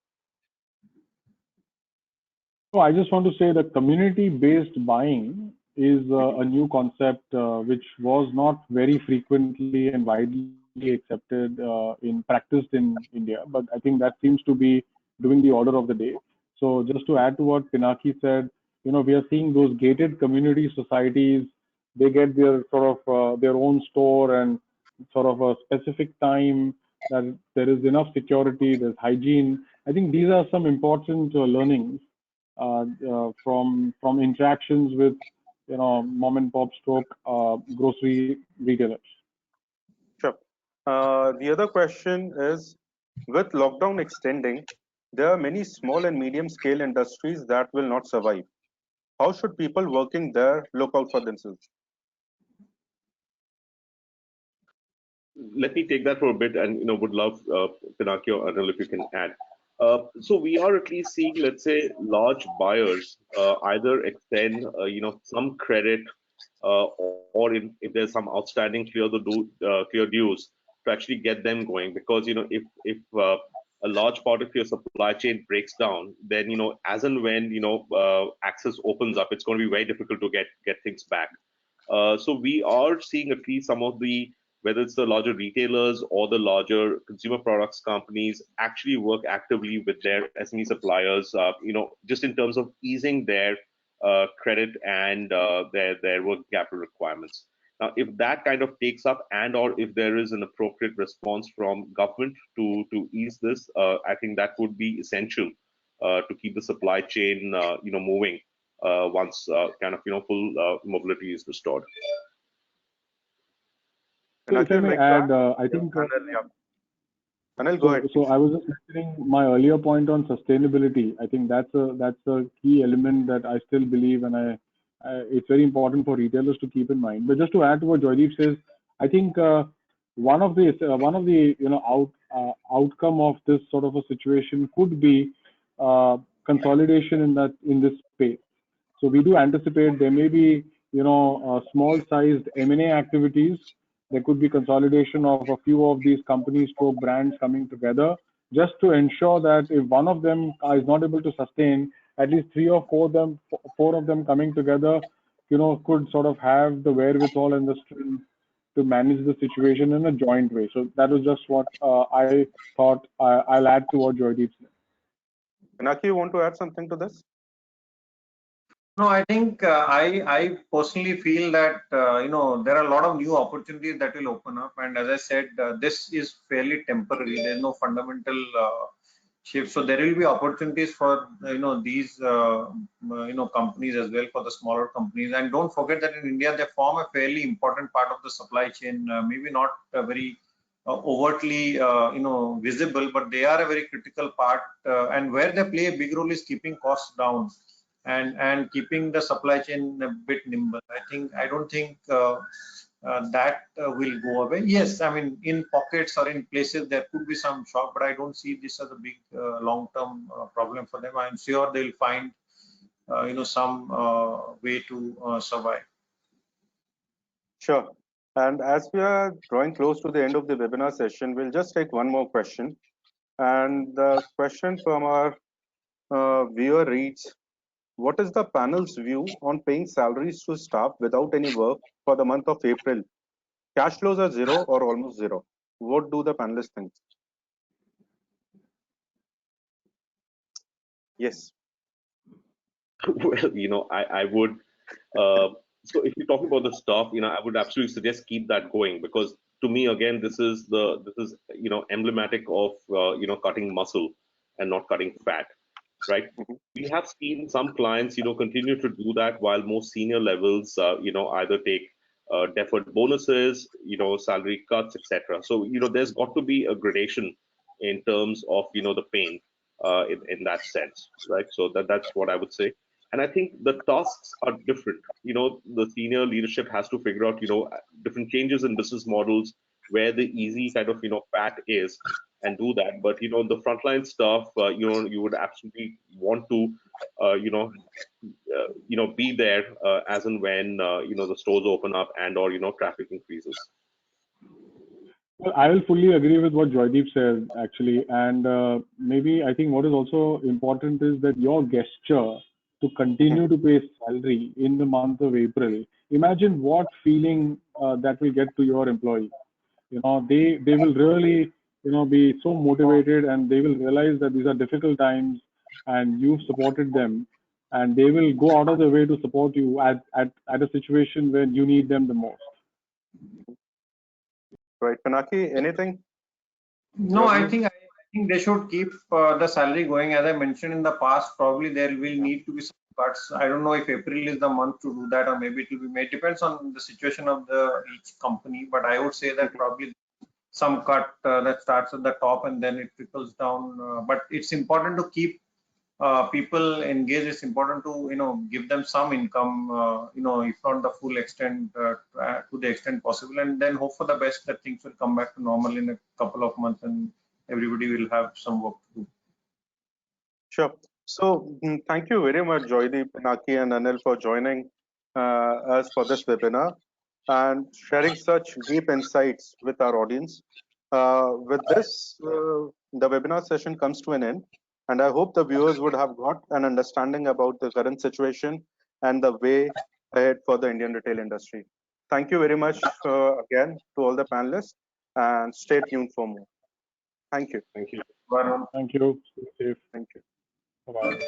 So I just want to say that community-based buying is a new concept which was not very frequently and widely accepted in practiced in India, but I think that seems to be doing the order of the day. So just to add to what Pinaki said, we are seeing those gated community societies. They get their sort of their own store and sort of a specific time that there is enough security, there's hygiene. I think these are some important learnings from interactions with mom and pop stroke grocery retailers. Sure. The other question is, with lockdown extending, there are many small and medium scale industries that will not survive. How should people working there look out for themselves? let me take that for a bit, and would love Pinaki or Anil if you can add. So we are at least seeing, let's say, large buyers either extend some credit, or if there's some outstanding clear dues, to actually get them going. Because if a large part of your supply chain breaks down, then as and when access opens up, it's going to be very difficult to get things back. So we are seeing at least some of the, whether it's the larger retailers or the larger consumer products companies, actually work actively with their SME suppliers, just in terms of easing their credit and their working capital requirements. Now, if that kind of takes up, and or if there is an appropriate response from government to ease this, I think that would be essential to keep the supply chain moving once kind of full mobility is restored. So if I may add, I think Anil, go ahead. So I was just mentioning my earlier point on sustainability. I think that's a key element that I still believe, and it's very important for retailers to keep in mind. But just to add to what Joydeep says, I think one of the outcome of this sort of a situation could be consolidation in this space. So we do anticipate there may be small-sized M&A activities. There could be consolidation of a few of these companies or brands coming together, just to ensure that if one of them is not able to sustain, at least four of them coming together, could sort of have the wherewithal and the strength to manage the situation in a joint way. So that was just what I thought I'll add to what Joydeep said. Pinaki, you want to add something to this? No, I think I personally feel that there are a lot of new opportunities that will open up, and as I said, this is fairly temporary. There's no fundamental shift, so there will be opportunities for these companies as well, for the smaller companies. And don't forget that in India they form a fairly important part of the supply chain. Maybe not very overtly visible, but they are a very critical part, and where they play a big role is keeping costs down and keeping the supply chain a bit nimble. I don't think that will go away. Yes, I mean, in pockets or in places there could be some shock, but I don't see this as a big long-term problem for them. I'm sure they'll find some way to survive. Sure. And as we are drawing close to the end of the webinar session, we'll just take one more question. And the question from our viewer reads, what is the panel's view on paying salaries to staff without any work for the month of April? Cash flows are zero or almost zero. What do the panelists think? Yes. Well, I would. So if you're talking about the staff, I would absolutely suggest keep that going, because to me, again, this is emblematic of cutting muscle and not cutting fat, right? We have seen some clients continue to do that, while most senior levels either take deferred bonuses, salary cuts, etc. So there's got to be a gradation in terms of the pain in that sense, right? So that's what I would say. And I think the tasks are different. The senior leadership has to figure out different changes in business models, where the easy kind of fat is, and do that. But the frontline staff, you would absolutely want to be there as and when the stores open up and or traffic increases. Well, I will fully agree with what Joydeep said, actually. And maybe I think what is also important is that your gesture to continue to pay salary in the month of April, imagine what feeling that will get to your employee. They will really be so motivated, and they will realize that these are difficult times and you've supported them, and they will go out of their way to support you at a situation where you need them the most. Right, Pinaki, anything? No, I think they should keep the salary going. As I mentioned in the past, probably there will need to be some cuts. I don't know if April is the month to do that, or maybe it will be May. Depends on the situation of each company. But I would say that probably some cut that starts at the top and then it trickles down. But it's important to keep people engaged. It's important to give them some income, if not the full extent, to to the extent possible, and then hope for the best that things will come back to normal in a couple of months and everybody will have some work to do. Sure. So thank you very much, Joydeep, Pinaki, and Anil for joining us for this webinar and sharing such deep insights with our audience. With this, the webinar session comes to an end, and I hope the viewers would have got an understanding about the current situation and the way ahead for the Indian retail industry. Thank you very much again to all the panelists, and stay tuned for more. Thank you. Thank you. Varun. Thank you. Stay safe. Thank you. Bye-bye.